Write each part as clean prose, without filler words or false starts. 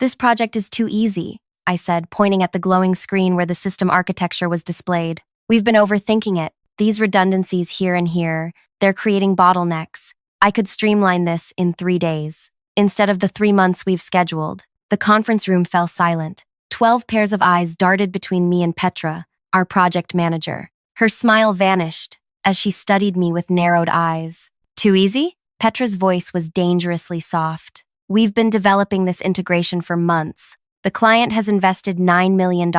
This project is too easy, I said, pointing at the glowing screen where the system architecture was displayed. We've been overthinking it. These redundancies here and here, they're creating bottlenecks. I could streamline this in 3 days. Instead of the 3 months we've scheduled. The conference room fell silent. 12 pairs of eyes darted between me and Petra, our project manager. Her smile vanished as she studied me with narrowed eyes. Too easy? Petra's voice was dangerously soft. We've been developing this integration for months. The client has invested $9 million.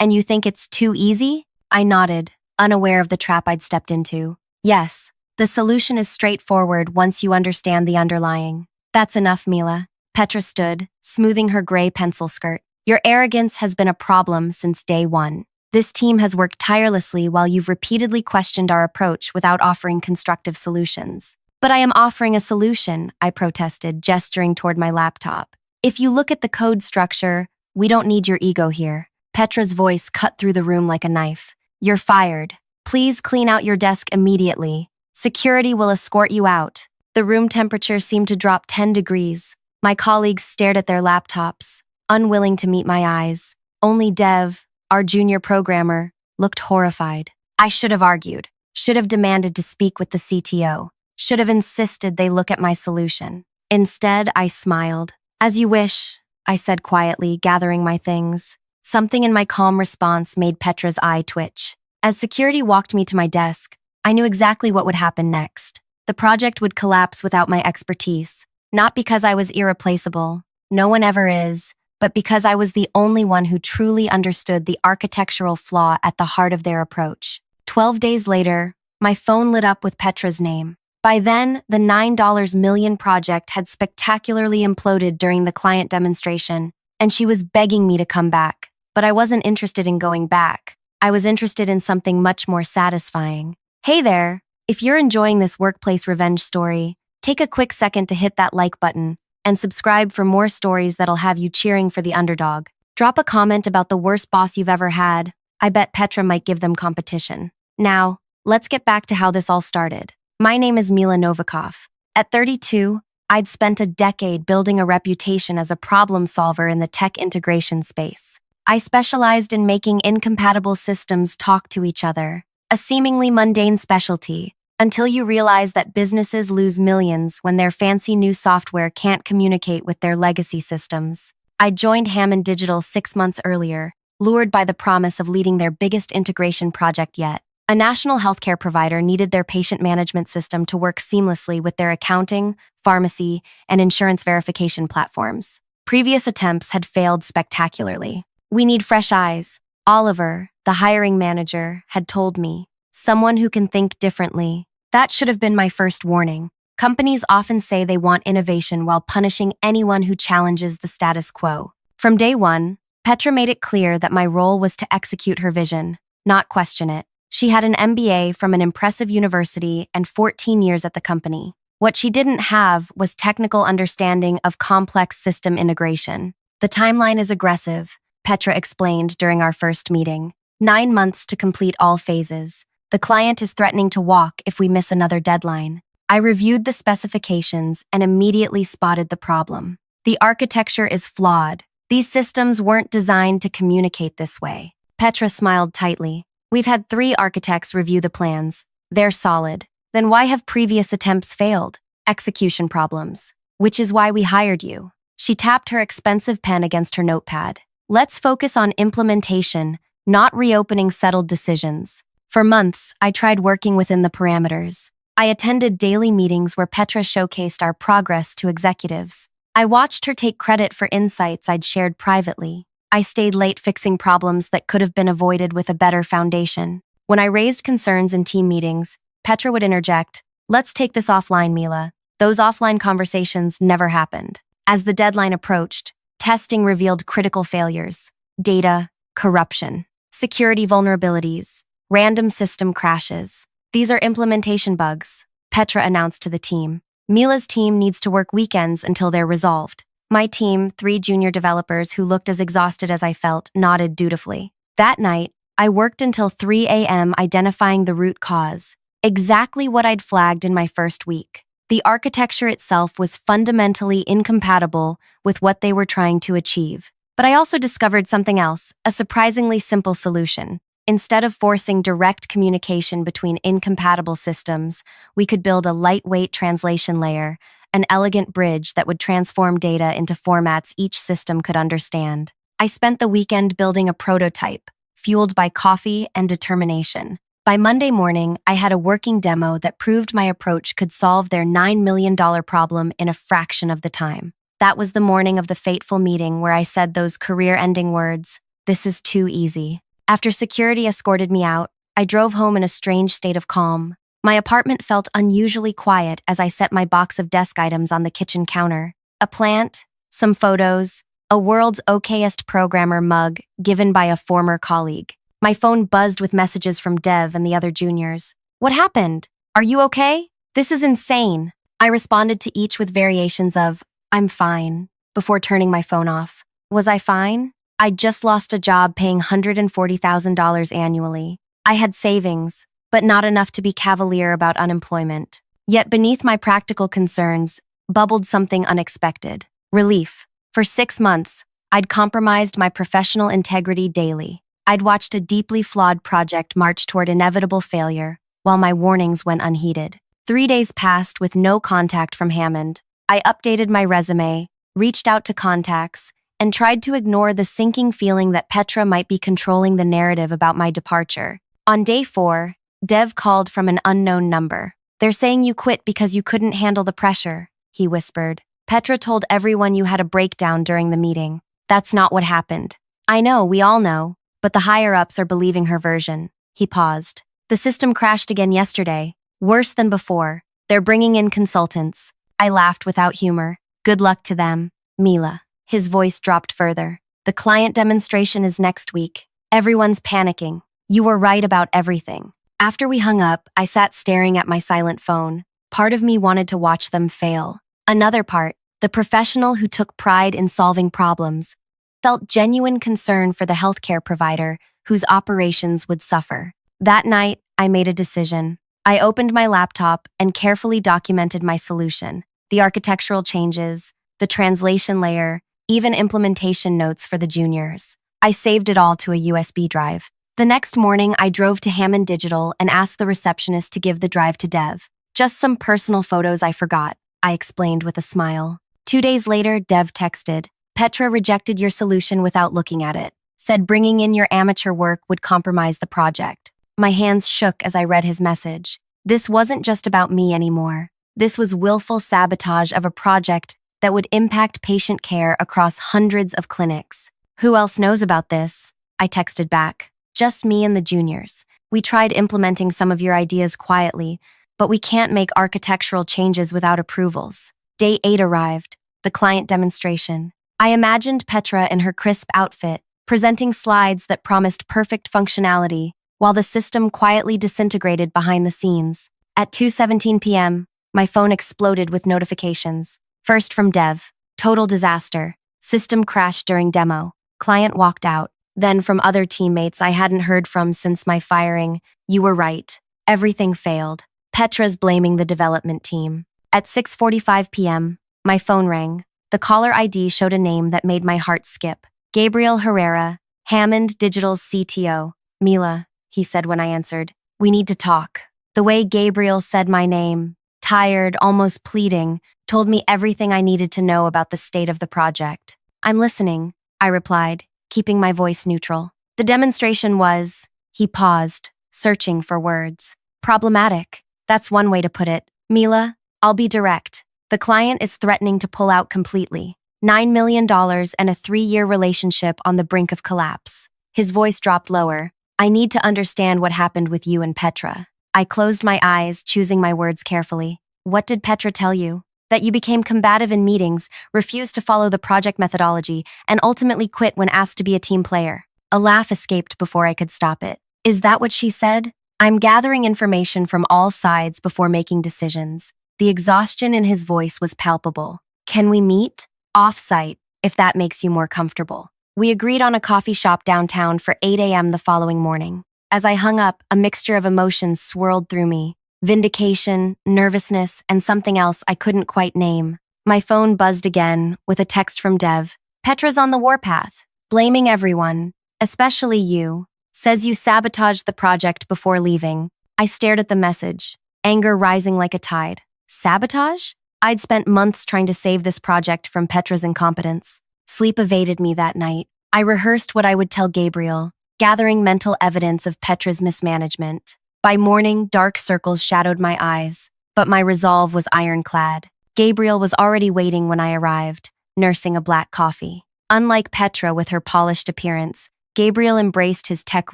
And you think it's too easy? I nodded, unaware of the trap I'd stepped into. Yes, the solution is straightforward once you understand the underlying. That's enough, Mila. Petra stood, smoothing her gray pencil skirt. Your arrogance has been a problem since day one. This team has worked tirelessly while you've repeatedly questioned our approach without offering constructive solutions. But I am offering a solution, I protested, gesturing toward my laptop. If you look at the code structure, we don't need your ego here. Petra's voice cut through the room like a knife. You're fired. Please clean out your desk immediately. Security will escort you out. The room temperature seemed to drop 10 degrees. My colleagues stared at their laptops, unwilling to meet my eyes. Only Dev, our junior programmer, looked horrified. I should have argued, should have demanded to speak with the CTO, should have insisted they look at my solution. Instead, I smiled. As you wish, I said quietly, gathering my things. Something in my calm response made Petra's eye twitch. As security walked me to my desk, I knew exactly what would happen next. The project would collapse without my expertise, not because I was irreplaceable, no one ever is, but because I was the only one who truly understood the architectural flaw at the heart of their approach. 12 days later, my phone lit up with Petra's name. By then, the $9 million project had spectacularly imploded during the client demonstration, and she was begging me to come back. But I wasn't interested in going back. I was interested in something much more satisfying. Hey there, if you're enjoying this workplace revenge story, take a quick second to hit that like button and subscribe for more stories that'll have you cheering for the underdog. Drop a comment about the worst boss you've ever had. I bet Petra might give them competition. Now, let's get back to how this all started. My name is Mila Novikov. At 32, I'd spent a decade building a reputation as a problem solver in the tech integration space. I specialized in making incompatible systems talk to each other, a seemingly mundane specialty, until you realize that businesses lose millions when their fancy new software can't communicate with their legacy systems. I joined Hammond Digital 6 months earlier, lured by the promise of leading their biggest integration project yet. A national healthcare provider needed their patient management system to work seamlessly with their accounting, pharmacy, and insurance verification platforms. Previous attempts had failed spectacularly. We need fresh eyes. Oliver, the hiring manager, had told me. Someone who can think differently. That should have been my first warning. Companies often say they want innovation while punishing anyone who challenges the status quo. From day one, Petra made it clear that my role was to execute her vision, not question it. She had an MBA from an impressive university and 14 years at the company. What she didn't have was technical understanding of complex system integration. The timeline is aggressive, Petra explained during our first meeting. 9 months to complete all phases. The client is threatening to walk if we miss another deadline. I reviewed the specifications and immediately spotted the problem. The architecture is flawed. These systems weren't designed to communicate this way. Petra smiled tightly. We've had 3 architects review the plans. They're solid. Then why have previous attempts failed? Execution problems. Which is why we hired you. She tapped her expensive pen against her notepad. Let's focus on implementation, not reopening settled decisions. For months, I tried working within the parameters. I attended daily meetings where Petra showcased our progress to executives. I watched her take credit for insights I'd shared privately. I stayed late fixing problems that could have been avoided with a better foundation. When I raised concerns in team meetings, Petra would interject, "Let's take this offline, Mila." Those offline conversations never happened. As the deadline approached, testing revealed critical failures, data, corruption, security vulnerabilities, random system crashes. These are implementation bugs, Petra announced to the team. Mila's team needs to work weekends until they're resolved. My team, 3 junior developers who looked as exhausted as I felt, nodded dutifully. That night, I worked until 3 a.m. identifying the root cause, exactly what I'd flagged in my first week. The architecture itself was fundamentally incompatible with what they were trying to achieve. But I also discovered something else, a surprisingly simple solution. Instead of forcing direct communication between incompatible systems, we could build a lightweight translation layer, an elegant bridge that would transform data into formats each system could understand. I spent the weekend building a prototype, fueled by coffee and determination. By Monday morning, I had a working demo that proved my approach could solve their $9 million problem in a fraction of the time. That was the morning of the fateful meeting where I said those career-ending words, "This is too easy." After security escorted me out, I drove home in a strange state of calm. My apartment felt unusually quiet as I set my box of desk items on the kitchen counter. A plant, some photos, a world's okayest programmer mug given by a former colleague. My phone buzzed with messages from Dev and the other juniors. "What happened? Are you okay? This is insane." I responded to each with variations of, "I'm fine," before turning my phone off. Was I fine? I'd just lost a job paying $140,000 annually. I had savings, but not enough to be cavalier about unemployment. Yet beneath my practical concerns bubbled something unexpected. Relief. For 6 months, I'd compromised my professional integrity daily. I'd watched a deeply flawed project march toward inevitable failure, while my warnings went unheeded. 3 days passed with no contact from Hammond. I updated my resume, reached out to contacts, and tried to ignore the sinking feeling that Petra might be controlling the narrative about my departure. On day 4, Dev called from an unknown number. "They're saying you quit because you couldn't handle the pressure," he whispered. "Petra told everyone you had a breakdown during the meeting. That's not what happened." "I know, we all know. But the higher-ups are believing her version." He paused. "The system crashed again yesterday. Worse than before. They're bringing in consultants." I laughed without humor. "Good luck to them, Mila." His voice dropped further. "The client demonstration is next week. Everyone's panicking. You were right about everything." After we hung up, I sat staring at my silent phone. Part of me wanted to watch them fail. Another part, the professional who took pride in solving problems, felt genuine concern for the healthcare provider whose operations would suffer. That night, I made a decision. I opened my laptop and carefully documented my solution, the architectural changes, the translation layer, even implementation notes for the juniors. I saved it all to a USB drive. The next morning, I drove to Hammond Digital and asked the receptionist to give the drive to Dev. "Just some personal photos I forgot," I explained with a smile. 2 days later, Dev texted, "Petra rejected your solution without looking at it. Said bringing in your amateur work would compromise the project." My hands shook as I read his message. This wasn't just about me anymore. This was willful sabotage of a project that would impact patient care across hundreds of clinics. "Who else knows about this?" I texted back. "Just me and the juniors. We tried implementing some of your ideas quietly, but we can't make architectural changes without approvals." Day 8 arrived, the client demonstration. I imagined Petra in her crisp outfit, presenting slides that promised perfect functionality, while the system quietly disintegrated behind the scenes. At 2:17 p.m., my phone exploded with notifications. First from Dev, "Total disaster. System crashed during demo. Client walked out." Then from other teammates I hadn't heard from since my firing, "You were right. Everything failed. Petra's blaming the development team." At 6:45 p.m., my phone rang. The caller ID showed a name that made my heart skip. "Gabriel Herrera, Hammond Digital's CTO. "Mila," he said when I answered, "we need to talk." The way Gabriel said my name, tired, almost pleading, told me everything I needed to know about the state of the project. "I'm listening," I replied, keeping my voice neutral. "The demonstration was," he paused, searching for words. "Problematic. That's one way to put it. Mila, I'll be direct. The client is threatening to pull out completely. $9 million and a 3-year relationship on the brink of collapse." His voice dropped lower. "I need to understand what happened with you and Petra." I closed my eyes, choosing my words carefully. "What did Petra tell you?" "That you became combative in meetings, refused to follow the project methodology, and ultimately quit when asked to be a team player." A laugh escaped before I could stop it. "Is that what she said?" I'm gathering information from all sides before making decisions. The exhaustion in his voice was palpable. "Can we meet? Off-site, if that makes you more comfortable." We agreed on a coffee shop downtown for 8 a.m. the following morning. As I hung up, a mixture of emotions swirled through me. vindication, nervousness, and something else I couldn't quite name. My phone buzzed again with a text from Dev. Petra's on the warpath, blaming everyone, especially you. Says you sabotaged the project before leaving. I stared at the message, anger rising like a tide. Sabotage? I'd spent months trying to save this project from Petra's incompetence. Sleep evaded me that night. I rehearsed what I would tell Gabriel, gathering mental evidence of Petra's mismanagement. By morning, dark circles shadowed my eyes, but my resolve was ironclad. Gabriel was already waiting when I arrived, nursing a black coffee. Unlike Petra with her polished appearance, Gabriel embraced his tech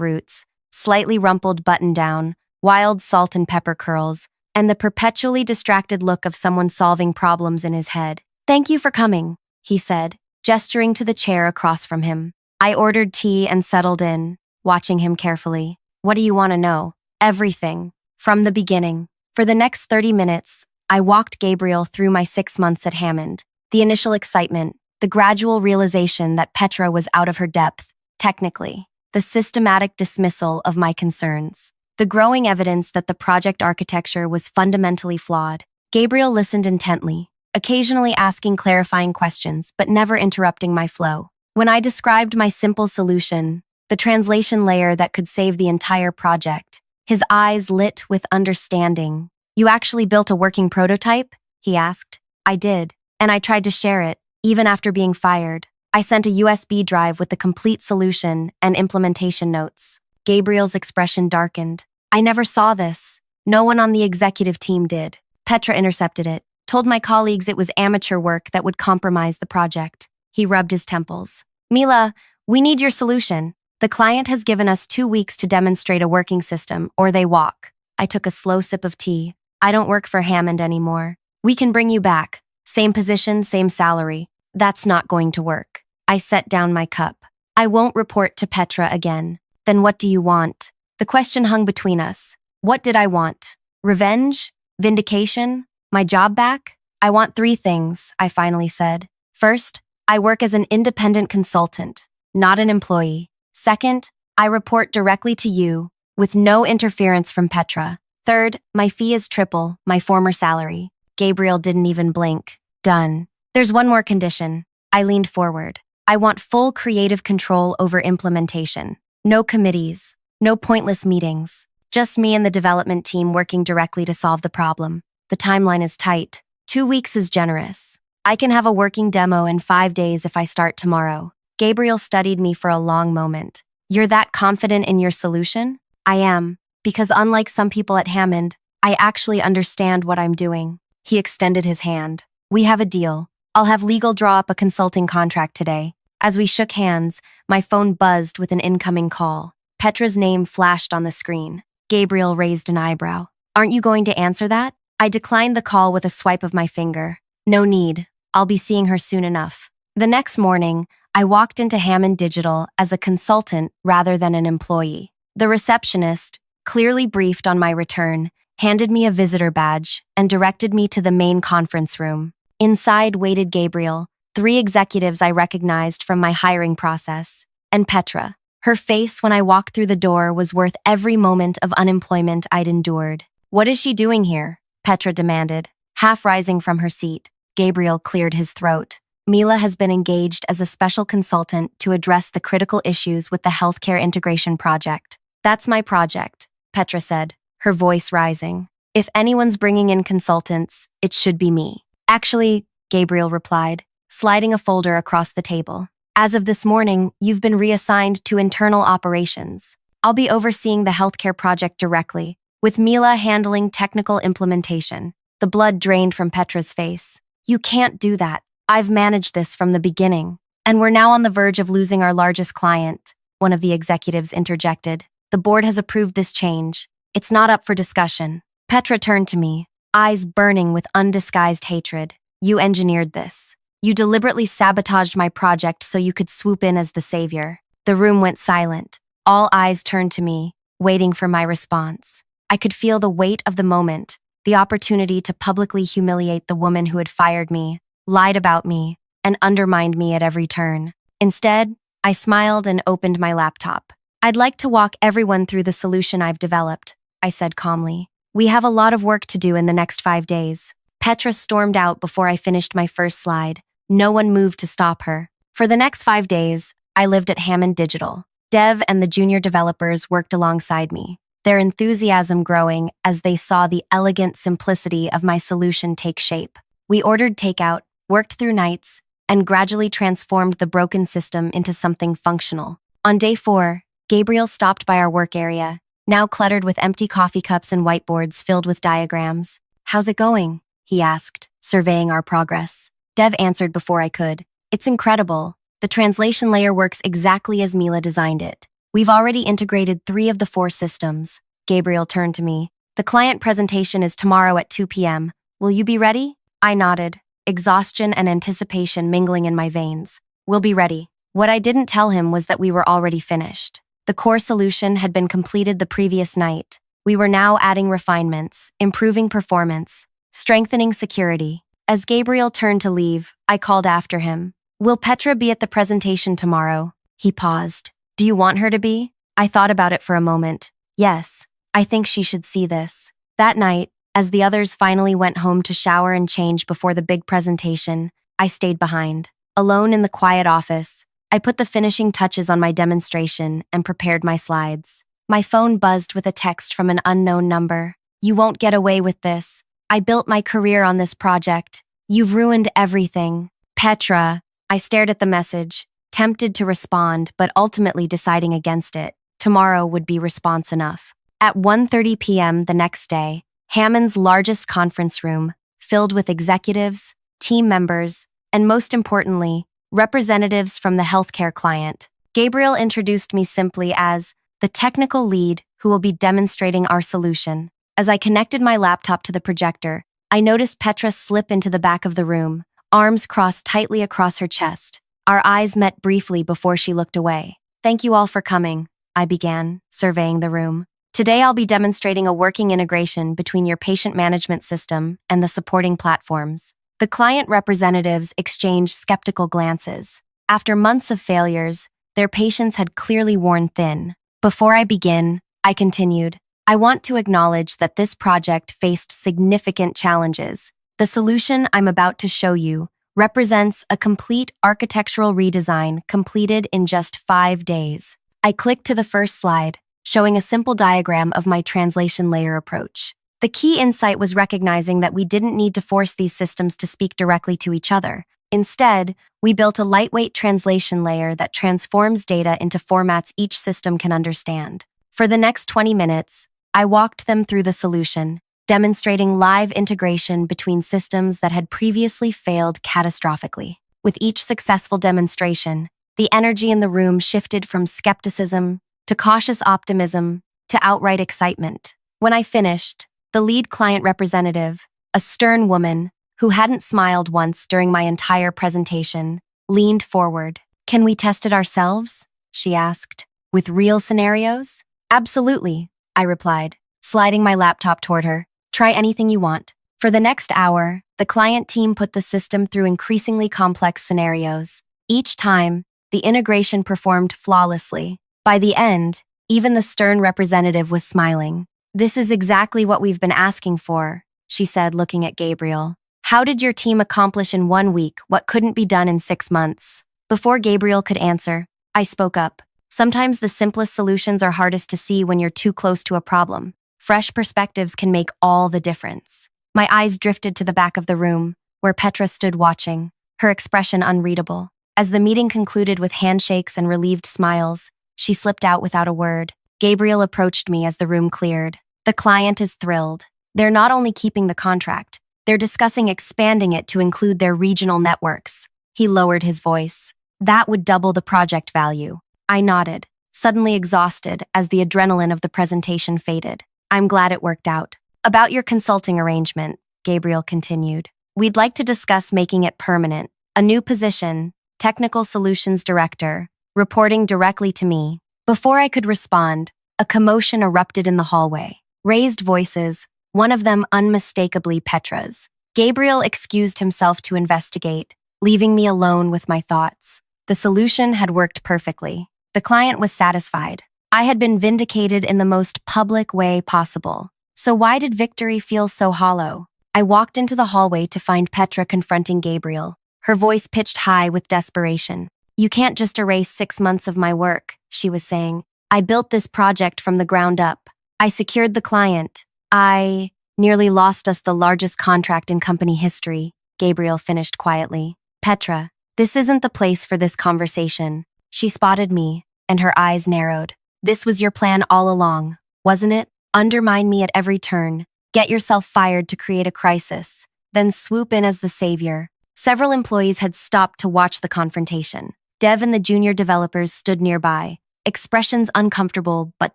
roots, slightly rumpled button-down, wild salt and pepper curls, and the perpetually distracted look of someone solving problems in his head. "Thank you for coming," he said, gesturing to the chair across from him. I ordered tea and settled in, watching him carefully. "What do you want to know?" "Everything. From the beginning." For the next 30 minutes, I walked Gabriel through my 6 months at Hammond. The initial excitement, the gradual realization that Petra was out of her depth, technically, the systematic dismissal of my concerns, the growing evidence that the project architecture was fundamentally flawed. Gabriel listened intently, occasionally asking clarifying questions, but never interrupting my flow. When I described my simple solution, the translation layer that could save the entire project, his eyes lit with understanding. "You actually built a working prototype?" he asked. "I did, and I tried to share it, even after being fired. I sent a USB drive with the complete solution and implementation notes." Gabriel's expression darkened. "I never saw this. No one on the executive team did." Petra intercepted it, told my colleagues it was amateur work that would compromise the project. He rubbed his temples. "Mila, we need your solution. The client has given us 2 weeks to demonstrate a working system, or they walk." I took a slow sip of tea. "I don't work for Hammond anymore. We can bring you back. Same position, same salary. That's not going to work." I set down my cup. "I won't report to Petra again." "Then what do you want?" The question hung between us. What did I want? Revenge? Vindication? My job back? "I want 3 things," I finally said. "First, I work as an independent consultant, not an employee. Second, I report directly to you, with no interference from Petra. Third, my fee is triple my former salary." Gabriel didn't even blink. "Done. There's one more condition." I leaned forward. "I want full creative control over implementation. No committees, no pointless meetings. Just me and the development team working directly to solve the problem. The timeline is tight. 2 weeks is generous. I can have a working demo in 5 days if I start tomorrow." Gabriel studied me for a long moment. "You're that confident in your solution?" "I am, because unlike some people at Hammond, I actually understand what I'm doing." He extended his hand. "We have a deal. I'll have legal draw up a consulting contract today." As we shook hands, my phone buzzed with an incoming call. Petra's name flashed on the screen. Gabriel raised an eyebrow. "Aren't you going to answer that?" I declined the call with a swipe of my finger. "No need. I'll be seeing her soon enough." The next morning, I walked into Hammond Digital as a consultant rather than an employee. The receptionist, clearly briefed on my return, handed me a visitor badge and directed me to the main conference room. Inside waited Gabriel, 3 executives I recognized from my hiring process, and Petra. Her face when I walked through the door was worth every moment of unemployment I'd endured. "What is she doing here?" Petra demanded. Half rising from her seat, Gabriel cleared his throat. "Mila has been engaged as a special consultant to address the critical issues with the healthcare integration project." "That's my project," Petra said, her voice rising. "If anyone's bringing in consultants, it should be me." "Actually," Gabriel replied, sliding a folder across the table. "As of this morning, you've been reassigned to internal operations. I'll be overseeing the healthcare project directly, with Mila handling technical implementation." The blood drained from Petra's face. "You can't do that. I've managed this from the beginning. And we're now on the verge of losing our largest client," one of the executives interjected. "The board has approved this change. It's not up for discussion." Petra turned to me, eyes burning with undisguised hatred. "You engineered this. You deliberately sabotaged my project so you could swoop in as the savior." The room went silent. All eyes turned to me, waiting for my response. I could feel the weight of the moment, the opportunity to publicly humiliate the woman who had fired me, lied about me, and undermined me at every turn. Instead, I smiled and opened my laptop. "I'd like to walk everyone through the solution I've developed," I said calmly. We have a lot of work to do in the next 5 days. Petra stormed out before I finished my first slide. No one moved to stop her. For the next 5 days, I lived at Hammond Digital. Dev and the junior developers worked alongside me, their enthusiasm growing as they saw the elegant simplicity of my solution take shape. We ordered takeout, worked through nights, and gradually transformed the broken system into something functional. On day 4, Gabriel stopped by our work area, now cluttered with empty coffee cups and whiteboards filled with diagrams. "How's it going?" he asked, surveying our progress. Dev answered before I could. "It's incredible. The translation layer works exactly as Mila designed it. We've already integrated 3 of the 4 systems." Gabriel turned to me. "The client presentation is tomorrow at 2 p.m. Will you be ready?" I nodded, exhaustion and anticipation mingling in my veins. "We'll be ready." What I didn't tell him was that we were already finished. The core solution had been completed the previous night. We were now adding refinements, improving performance, strengthening security. As Gabriel turned to leave, I called after him. "Will Petra be at the presentation tomorrow?" He paused. "Do you want her to be?" I thought about it for a moment. Yes, I think she should see this. That night, as the others finally went home to shower and change before the big presentation, I stayed behind. Alone in the quiet office, I put the finishing touches on my demonstration and prepared my slides. My phone buzzed with a text from an unknown number. "You won't get away with this. I built my career on this project. You've ruined everything. Petra." I stared at the message, tempted to respond, but ultimately deciding against it. Tomorrow would be response enough. At 1:30 p.m. the next day, Hammond's largest conference room, filled with executives, team members, and most importantly, representatives from the healthcare client. Gabriel introduced me simply as the technical lead who will be demonstrating our solution. As I connected my laptop to the projector, I noticed Petra slip into the back of the room, arms crossed tightly across her chest. Our eyes met briefly before she looked away. "Thank you all for coming," I began, surveying the room. "Today I'll be demonstrating a working integration between your patient management system and the supporting platforms." The client representatives exchanged skeptical glances. After months of failures, their patience had clearly worn thin. "Before I begin," I continued, "I want to acknowledge that this project faced significant challenges. The solution I'm about to show you represents a complete architectural redesign completed in just 5 days. I clicked to the first slide, showing a simple diagram of my translation layer approach. The key insight was recognizing that we didn't need to force these systems to speak directly to each other. Instead, we built a lightweight translation layer that transforms data into formats each system can understand. For the next 20 minutes, I walked them through the solution, demonstrating live integration between systems that had previously failed catastrophically. With each successful demonstration, the energy in the room shifted from skepticism to cautious optimism to outright excitement. When I finished, the lead client representative, a stern woman who hadn't smiled once during my entire presentation, leaned forward. "Can we test it ourselves?" she asked. "With real scenarios?" "Absolutely," I replied, sliding my laptop toward her. "Try anything you want." For the next hour, the client team put the system through increasingly complex scenarios. Each time, the integration performed flawlessly. By the end, even the stern representative was smiling. "This is exactly what we've been asking for," she said, looking at Gabriel. "How did your team accomplish in 1 week what couldn't be done in 6 months?" Before Gabriel could answer, I spoke up. "Sometimes the simplest solutions are hardest to see when you're too close to a problem. Fresh perspectives can make all the difference." My eyes drifted to the back of the room, where Petra stood watching, her expression unreadable. As the meeting concluded with handshakes and relieved smiles, she slipped out without a word. Gabriel approached me as the room cleared. "The client is thrilled. They're not only keeping the contract, they're discussing expanding it to include their regional networks." He lowered his voice. "That would double the project value." I nodded, suddenly exhausted as the adrenaline of the presentation faded. "I'm glad it worked out." "About your consulting arrangement," Gabriel continued, "we'd like to discuss making it permanent. A new position, Technical Solutions Director, reporting directly to me." Before I could respond, a commotion erupted in the hallway. Raised voices, one of them unmistakably Petra's. Gabriel excused himself to investigate, leaving me alone with my thoughts. The solution had worked perfectly. The client was satisfied. I had been vindicated in the most public way possible. So why did victory feel so hollow? I walked into the hallway to find Petra confronting Gabriel, her voice pitched high with desperation. You can't just erase 6 months of my work, she was saying. I built this project from the ground up. I secured the client. I nearly lost us the largest contract in company history, Gabriel finished quietly. Petra, this isn't the place for this conversation. She spotted me, and her eyes narrowed. This was your plan all along, wasn't it? Undermine me at every turn. Get yourself fired to create a crisis, then swoop in as the savior. Several employees had stopped to watch the confrontation. Dev and the junior developers stood nearby, expressions uncomfortable but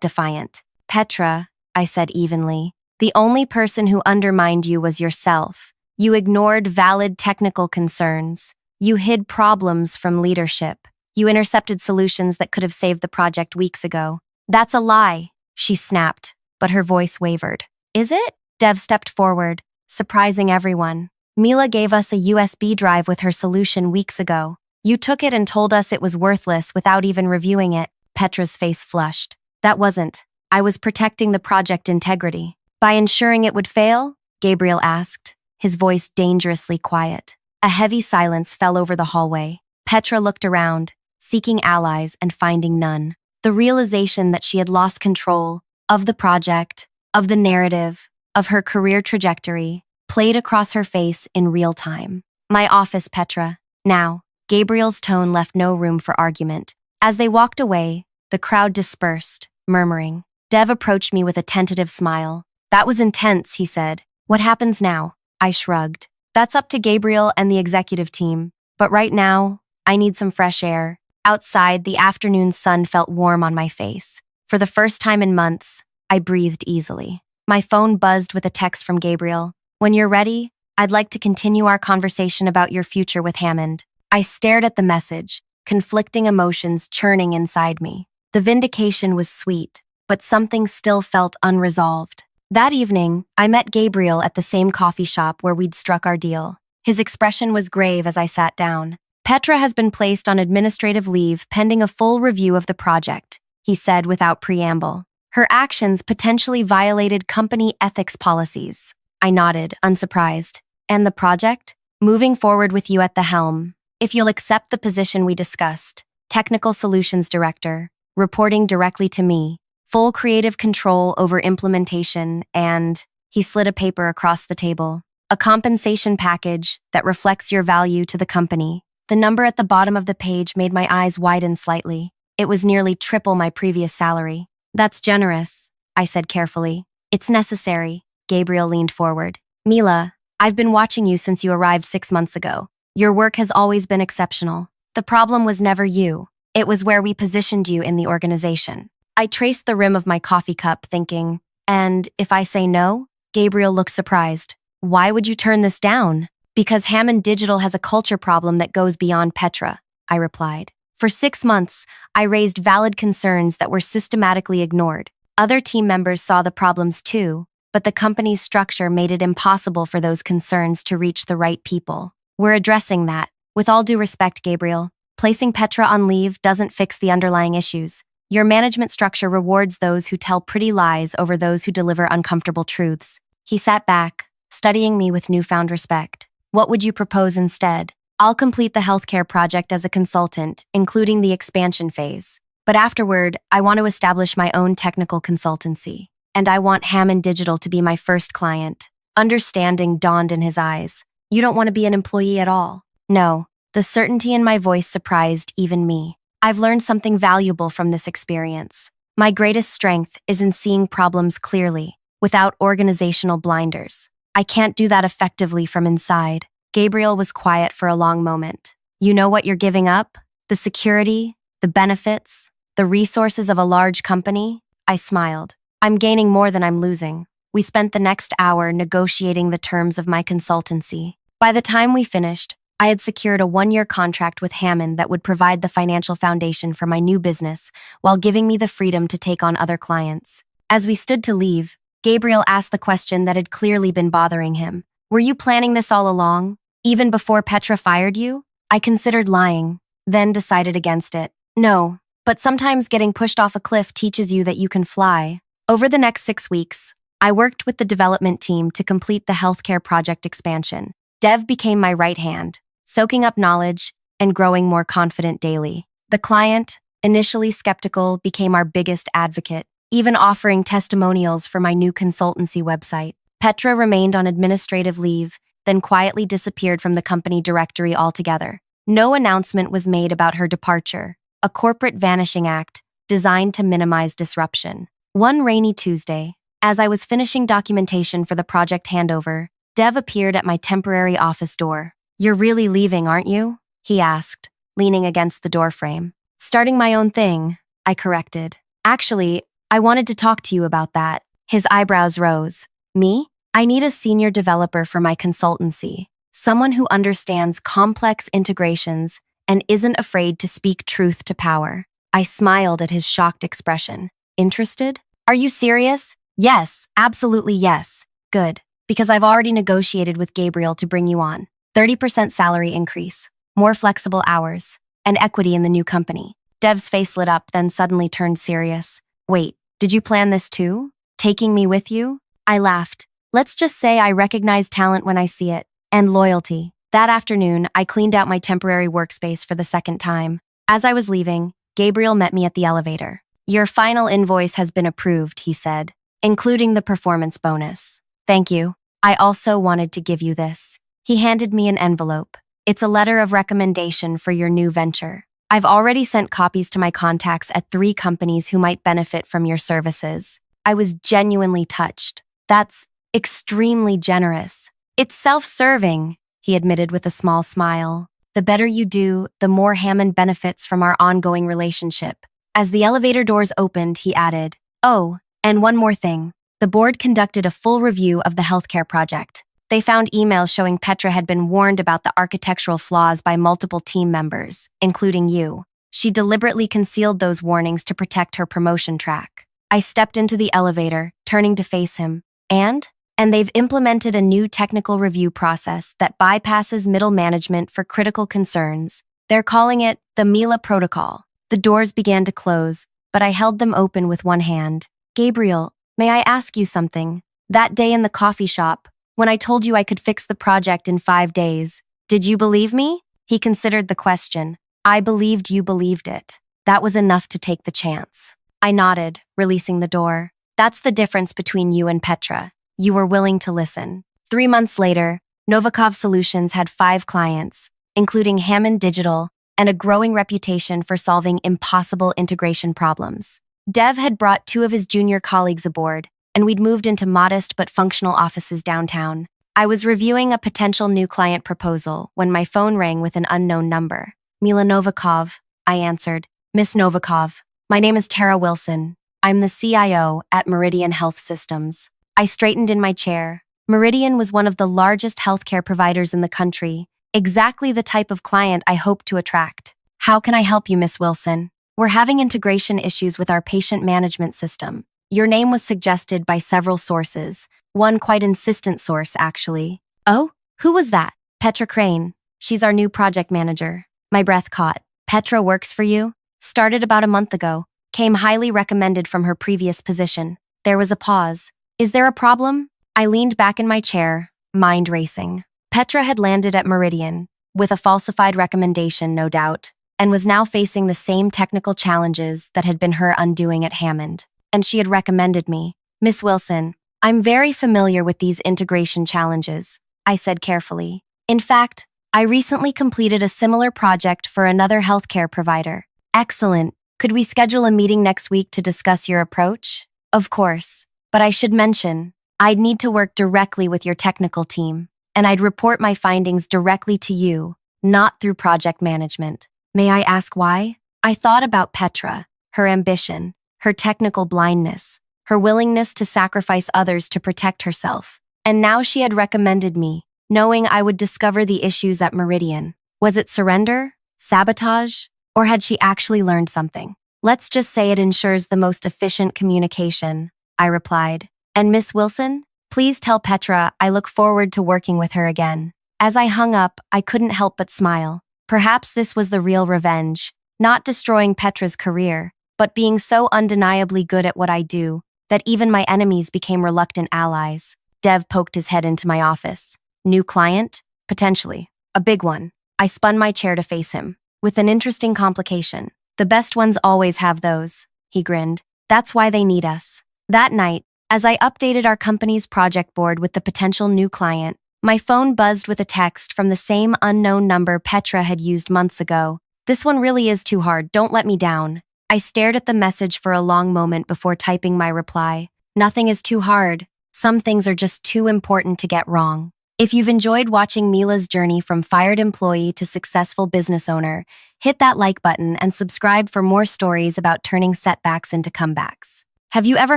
defiant. Petra, I said evenly, the only person who undermined you was yourself. You ignored valid technical concerns. You hid problems from leadership. You intercepted solutions that could have saved the project weeks ago. That's a lie, she snapped, but her voice wavered. Is it? Dev stepped forward, surprising everyone. Mila gave us a USB drive with her solution weeks ago. You took it and told us it was worthless without even reviewing it. Petra's face flushed. That wasn't. I was protecting the project integrity. By ensuring it would fail? Gabriel asked, his voice dangerously quiet. A heavy silence fell over the hallway. Petra looked around, seeking allies and finding none. The realization that she had lost control of the project, of the narrative, of her career trajectory, played across her face in real time. My office, Petra. Now. Gabriel's tone left no room for argument. As they walked away, the crowd dispersed, murmuring. Dev approached me with a tentative smile. That was intense, he said. What happens now? I shrugged. That's up to Gabriel and the executive team. But right now, I need some fresh air. Outside, the afternoon sun felt warm on my face. For the first time in months, I breathed easily. My phone buzzed with a text from Gabriel. When you're ready, I'd like to continue our conversation about your future with Hammond. I stared at the message, conflicting emotions churning inside me. The vindication was sweet, but something still felt unresolved. That evening, I met Gabriel at the same coffee shop where we'd struck our deal. His expression was grave as I sat down. Petra has been placed on administrative leave pending a full review of the project, he said without preamble. Her actions potentially violated company ethics policies. I nodded, unsurprised. And the project? Moving forward with you at the helm. If you'll accept the position we discussed, Technical Solutions Director, reporting directly to me, full creative control over implementation, and, he slid a paper across the table, a compensation package that reflects your value to the company. The number at the bottom of the page made my eyes widen slightly. It was nearly triple my previous salary. That's generous, I said carefully. It's necessary. Gabriel leaned forward. Mila, I've been watching you since you arrived 6 months ago. Your work has always been exceptional. The problem was never you. It was where we positioned you in the organization. I traced the rim of my coffee cup, thinking, and if I say no? Gabriel looked surprised. Why would you turn this down? Because Hammond Digital has a culture problem that goes beyond Petra, I replied. For 6 months, I raised valid concerns that were systematically ignored. Other team members saw the problems too, but the company's structure made it impossible for those concerns to reach the right people. We're addressing that. With all due respect, Gabriel, placing Petra on leave doesn't fix the underlying issues. Your management structure rewards those who tell pretty lies over those who deliver uncomfortable truths. He sat back, studying me with newfound respect. What would you propose instead? I'll complete the healthcare project as a consultant, including the expansion phase. But afterward, I want to establish my own technical consultancy. And I want Hammond Digital to be my first client. Understanding dawned in his eyes. You don't want to be an employee at all. No, the certainty in my voice surprised even me. I've learned something valuable from this experience. My greatest strength is in seeing problems clearly, without organizational blinders. I can't do that effectively from inside. Gabriel was quiet for a long moment. You know what you're giving up? The security, the benefits, the resources of a large company? I smiled. I'm gaining more than I'm losing. We spent the next hour negotiating the terms of my consultancy. By the time we finished, I had secured a 1-year contract with Hammond that would provide the financial foundation for my new business while giving me the freedom to take on other clients. As we stood to leave, Gabriel asked the question that had clearly been bothering him. Were you planning this all along? Even before Petra fired you? I considered lying, then decided against it. No, but sometimes getting pushed off a cliff teaches you that you can fly. Over the next 6 weeks, I worked with the development team to complete the healthcare project expansion. Dev became my right hand, soaking up knowledge and growing more confident daily. The client, initially skeptical, became our biggest advocate, even offering testimonials for my new consultancy website. Petra remained on administrative leave, then quietly disappeared from the company directory altogether. No announcement was made about her departure, a corporate vanishing act designed to minimize disruption. One rainy Tuesday, as I was finishing documentation for the project handover, Dev appeared at my temporary office door. "You're really leaving, aren't you?" he asked, leaning against the doorframe. "Starting my own thing," I corrected. "Actually, I wanted to talk to you about that." His eyebrows rose. "Me? I need a senior developer for my consultancy, someone who understands complex integrations and isn't afraid to speak truth to power." I smiled at his shocked expression. "Interested? Are you serious?" "Yes, absolutely yes." "Good, because I've already negotiated with Gabriel to bring you on. 30% salary increase, more flexible hours, and equity in the new company." Dev's face lit up, then suddenly turned serious. "Wait, did you plan this too? Taking me with you?" I laughed. "Let's just say I recognize talent when I see it, and loyalty." That afternoon, I cleaned out my temporary workspace for the second time. As I was leaving, Gabriel met me at the elevator. "Your final invoice has been approved," he said, "including the performance bonus." "Thank you. I also wanted to give you this." He handed me an envelope. "It's a letter of recommendation for your new venture. I've already sent copies to my contacts at 3 companies who might benefit from your services." I was genuinely touched. "That's extremely generous." "It's self-serving," he admitted with a small smile. "The better you do, the more Hammond benefits from our ongoing relationship." As the elevator doors opened, he added, "Oh, and one more thing. The board conducted a full review of the healthcare project. They found emails showing Petra had been warned about the architectural flaws by multiple team members, including you. She deliberately concealed those warnings to protect her promotion track." I stepped into the elevator, turning to face him. And they've implemented a new technical review process that bypasses middle management for critical concerns. They're calling it the Mila Protocol." The doors began to close, but I held them open with one hand. "Gabriel, may I ask you something? That day in the coffee shop, when I told you I could fix the project in 5 days, did you believe me?" He considered the question. "I believed you believed it. That was enough to take the chance." I nodded, releasing the door. "That's the difference between you and Petra. You were willing to listen." 3 months later, Novikov Solutions had 5 clients, including Hammond Digital, and a growing reputation for solving impossible integration problems. Dev had brought 2 of his junior colleagues aboard, and we'd moved into modest but functional offices downtown. I was reviewing a potential new client proposal when my phone rang with an unknown number. "Mila Novikov," I answered. "Miss Novikov, my name is Tara Wilson. I'm the CIO at Meridian Health Systems." I straightened in my chair. Meridian was one of the largest healthcare providers in the country, exactly the type of client I hoped to attract. "How can I help you, Miss Wilson?" "We're having integration issues with our patient management system. Your name was suggested by several sources, one quite insistent source, actually." "Oh, who was that?" "Petra Crane. She's our new project manager." My breath caught. "Petra works for you?" "Started about a month ago. Came highly recommended from her previous position." There was a pause. "Is there a problem?" I leaned back in my chair, mind racing. Petra had landed at Meridian, with a falsified recommendation, no doubt, and was now facing the same technical challenges that had been her undoing at Hammond. And she had recommended me. "Miss Wilson, I'm very familiar with these integration challenges," I said carefully. "In fact, I recently completed a similar project for another healthcare provider." "Excellent. Could we schedule a meeting next week to discuss your approach?" "Of course. But I should mention, I'd need to work directly with your technical team, and I'd report my findings directly to you, not through project management." "May I ask why?" I thought about Petra, her ambition, her technical blindness, her willingness to sacrifice others to protect herself. And now she had recommended me, knowing I would discover the issues at Meridian. Was it surrender? Sabotage? Or had she actually learned something? "Let's just say it ensures the most efficient communication," I replied. "And Miss Wilson, please tell Petra I look forward to working with her again." As I hung up, I couldn't help but smile. Perhaps this was the real revenge, not destroying Petra's career, but being so undeniably good at what I do that even my enemies became reluctant allies. Dev poked his head into my office. New client? Potentially. A big one. I spun my chair to face him. With an interesting complication. The best ones always have those. He grinned. That's why they need us. That night, as I updated our company's project board with the potential new client, my phone buzzed with a text from the same unknown number Petra had used months ago. This one really is too hard, don't let me down. I stared at the message for a long moment before typing my reply. Nothing is too hard. Some things are just too important to get wrong. If you've enjoyed watching Mila's journey from fired employee to successful business owner, hit that like button and subscribe for more stories about turning setbacks into comebacks. Have you ever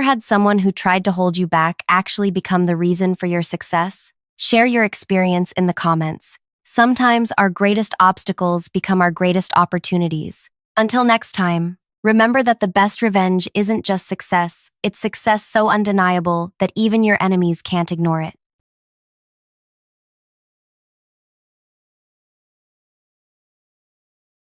had someone who tried to hold you back actually become the reason for your success? Share your experience in the comments. Sometimes our greatest obstacles become our greatest opportunities. Until next time, remember that the best revenge isn't just success, it's success so undeniable that even your enemies can't ignore it.